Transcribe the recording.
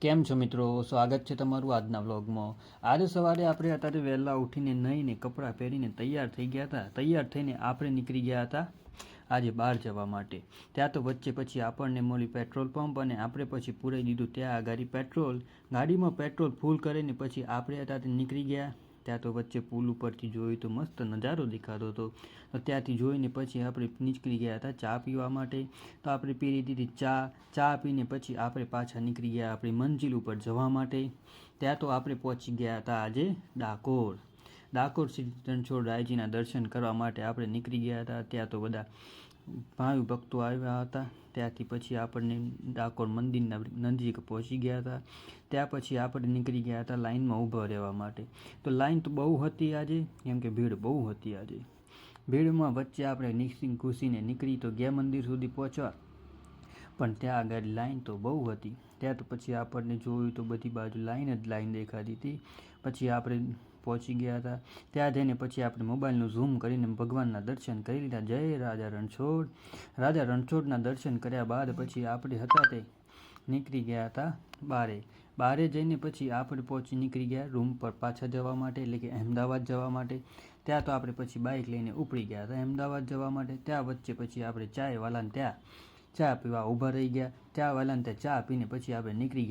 કેમ છો મિત્રો? સ્વાગત છે તમારું આજના વ્લોગમાં। આજે સવારે આપણે અત્યારે વહેલા ઉઠીને નહીને કપડાં પહેરીને તૈયાર થઈ ગયા હતા। તૈયાર થઈને આપણે નીકળી ગયા હતા આજે બહાર જવા માટે। ત્યાં તો વચ્ચે પછી આપણને મળી પેટ્રોલ પંપ અને આપણે પછી પૂરાઈ દીધું ત્યાં આગળ પેટ્રોલ। ગાડીમાં પેટ્રોલ ફૂલ કરીને પછી આપણે અત્યારે નીકળી ગયા। ત્યાં તો વચ્ચે પુલ ઉપરથી જોયું તો મસ્ત નજારો દેખાતો હતો। તો ત્યાંથી જોઈને પછી આપણે નીકળી ગયા હતા ચા પીવા માટે। તો આપણે પી લીધી ચા પીને પછી આપણે પાછા નીકળી ગયા આપણી મંજિલ ઉપર જવા માટે। ત્યાં તો આપણે પહોંચી ગયા હતા આજે ડાકોર શ્રી રણછોડ રાયજીના દર્શન કરવા માટે આપણે નીકળી ગયા હતા। ત્યાં તો બધા ભાવિ ભક્તો આવ્યા હતા। ત્યાંથી પછી આપણને ડાકોર મંદિરના નજીક પહોંચી ગયા હતા। ત્યાં પછી આપણે નીકળી ગયા હતા લાઈનમાં ઊભા રહેવા માટે। તો લાઈન તો બહુ હતી આજે, કેમ કે ભીડ બહુ હતી આજે। ભીડમાં વચ્ચે આપણે ઘૂસીને નીકળી તો ગયા મંદિર સુધી પહોંચવા, પણ ત્યાં આગળ લાઈન તો બહુ હતી। ત્યાં તો પછી આપણને જોયું તો બધી બાજુ લાઈન દેખાતી હતી। પછી આપણે પહોંચી ગયા હતા। ત્યાં જઈને પછી આપણે મોબાઈલનું ઝૂમ કરીને ભગવાનના દર્શન કરી લીધા। જય રાજા રણછોડ। રાજા રણછોડના દર્શન કર્યા બાદ પછી આપણે હતા તે નીકળી ગયા હતા બારે જઈને પછી આપણે નીકળી ગયા રૂમ પર પાછા જવા માટે, એટલે કે અમદાવાદ જવા માટે। ત્યાં તો આપણે પછી બાઇક લઈને ઉપડી ગયા હતા અમદાવાદ જવા માટે। ત્યાં વચ્ચે પછી આપણે ચાયવાલાને ત્યાં ચા પીવા ઊભા રહી ગયા। ચાવાલાને ત્યાં ચા પીને પછી આપણે નીકળી ગયા